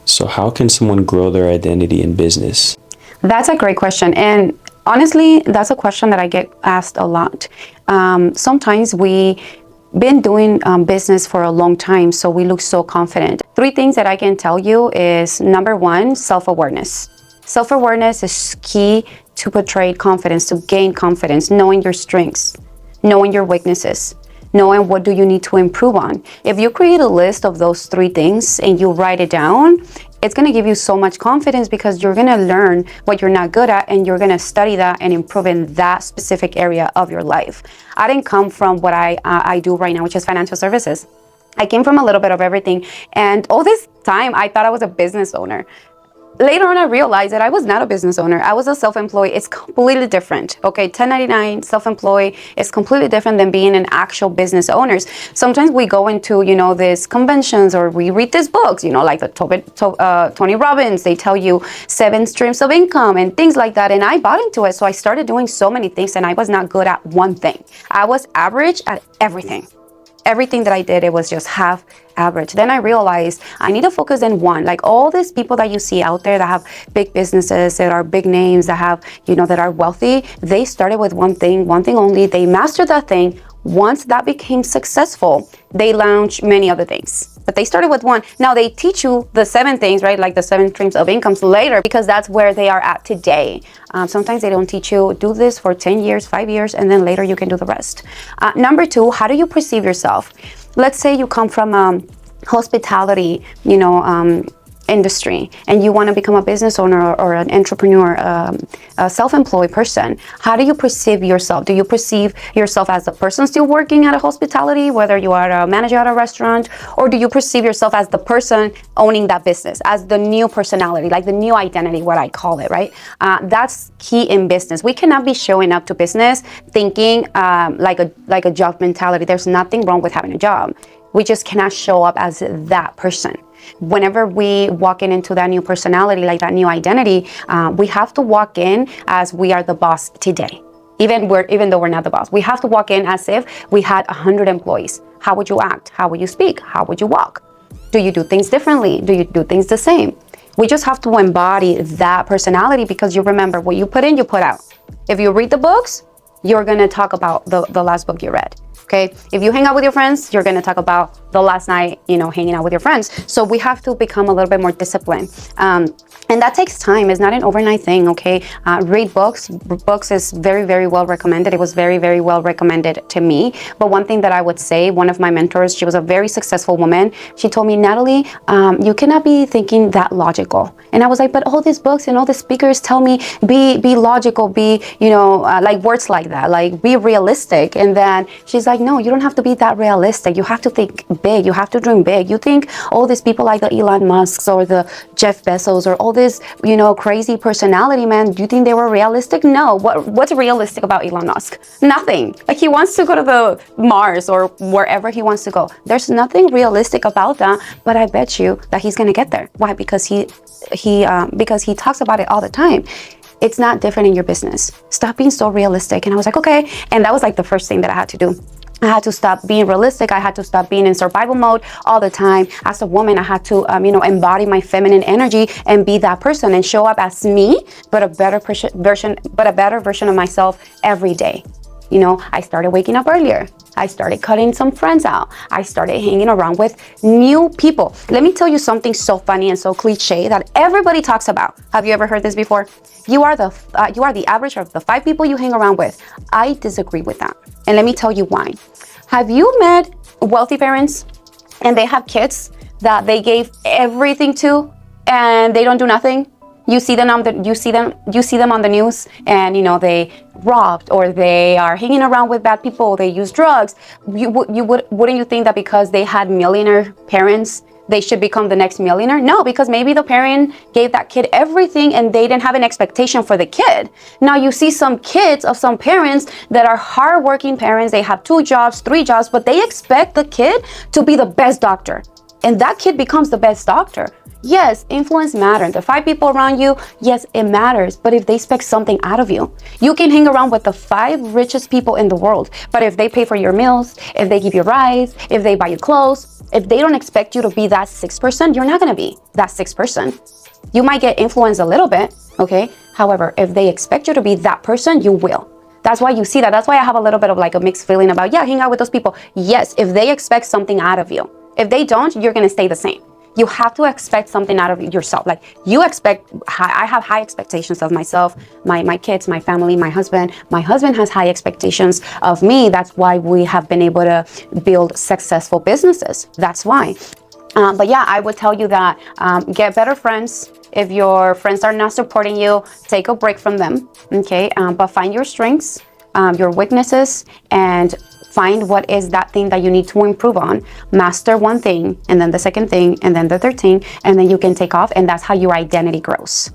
So how can someone grow their identity in business? That's a great question. And honestly, that's a question that I get asked a lot. Sometimes we been doing business for a long time, so we look so confident. Three things that I can tell you is number one, self-awareness. Self-awareness is key to portray confidence, to gain confidence, knowing your strengths, knowing your weaknesses, knowing what do you need to improve on. If you create a list of those three things and you write it down, it's going to give you so much confidence because you're going to learn what you're not good at and you're going to study that and improve in that specific area of your life. I didn't come from what I do right now, which is financial services. I came from a little bit of everything. And all this time, I thought I was a business owner. Later on, I realized that I was not a business owner. I was a self-employed. It's completely different. Okay, 1099, self-employed is completely different than being an actual business owners. Sometimes we go into, these conventions or we read these books, like the Tony Robbins. They tell you 7 streams of income and things like that. And I bought into it. So I started doing so many things and I was not good at one thing. I was average at everything. Everything that I did, it was just half average. Then I realized I need to focus in one. Like all these people that you see out there that have big businesses, that are big names, that have, that are wealthy, they started with one thing only. They mastered that thing. Once that became successful, they launched many other things. But they started with one. Now they teach you the 7 things, right? Like the 7 streams of incomes later, because that's where they are at today. Sometimes they don't teach you, do this for 10 years, 5 years, and then later you can do the rest. Number 2, how do you perceive yourself? Let's say you come from hospitality, industry, and you want to become a business owner or an entrepreneur, a self-employed person. How do you perceive yourself? Do you perceive yourself as the person still working at a hospitality, whether you are a manager at a restaurant, or do you perceive yourself as the person owning that business, as the new personality, like the new identity, what I call it, right? That's key in business. We cannot be showing up to business thinking like a job mentality. There's nothing wrong with having a job. We just cannot show up as that person. Whenever we walk into that new personality, like that new identity, we have to walk in as we are the boss today. Even though we're not the boss, we have to walk in as if we had 100 employees. How would you act? How would you speak? How would you walk? Do you do things differently? Do you do things the same? We just have to embody that personality because you remember what you put in, you put out. If you read the books, you're going to talk about the last book you read. Okay, if you hang out with your friends, you're going to talk about the last night, hanging out with your friends. So we have to become a little bit more disciplined. And that takes time. It's not an overnight thing, okay? Read books. Books is very, very well recommended. It was very, very well recommended to me. But one thing that I would say, one of my mentors, she was a very successful woman. She told me, Natalie, you cannot be thinking that logical. And I was like, but all these books and all the speakers tell me be logical, be, like words like that, like be realistic. And then she's like, no, you don't have to be that realistic. You have to think big. You have to dream big. You think all these people like the Elon Musks or the Jeff Bezos or all this, crazy personality, man, do you think they were realistic? No. What's realistic about Elon Musk? Nothing. Like he wants to go to the Mars or wherever he wants to go. There's nothing realistic about that, but I bet you that he's going to get there. Why? Because he talks about it all the time. It's not different in your business. Stop being so realistic. And I was like, okay. And that was like the first thing that I had to do. I had to stop being realistic. I had to stop being in survival mode all the time. As a woman, I had to, embody my feminine energy and be that person and show up as me, but a better version of myself every day. I started waking up earlier. I started cutting some friends out. I started hanging around with new people. Let me tell you something so funny and so cliche that everybody talks about. Have you ever heard this before? You are the average of the 5 people you hang around with. I disagree with that. And let me tell you why. Have you met wealthy parents and they have kids that they gave everything to and they don't do nothing? You see them on the news, and they robbed or they are hanging around with bad people. They use drugs. Wouldn't you think that because they had millionaire parents, they should become the next millionaire? No, because maybe the parent gave that kid everything and they didn't have an expectation for the kid. Now you see some kids of some parents that are hardworking parents. They have 2 jobs, 3 jobs, but they expect the kid to be the best doctor. And that kid becomes the best doctor. Yes, influence matters. The 5 people around you, yes, it matters. But if they expect something out of you, you can hang around with the 5 richest people in the world. But if they pay for your meals, if they give you rides, if they buy you clothes, if they don't expect you to be that 6%, you're not going to be that 6%. You might get influenced a little bit, okay? However, if they expect you to be that person, you will. That's why you see that. That's why I have a little bit of like a mixed feeling about, yeah, hang out with those people. Yes, if they expect something out of you. If they don't, you're going to stay the same. You have to expect something out of yourself. Like you expect, I have high expectations of myself, my kids, my family, my husband. My husband has high expectations of me. That's why we have been able to build successful businesses. That's why. But yeah, I would tell you that get better friends. If your friends are not supporting you, take a break from them. Okay, but find your strengths, your weaknesses, and find what is that thing that you need to improve on. Master one thing, and then the second thing, and then the third thing, and then you can take off, and that's how your identity grows.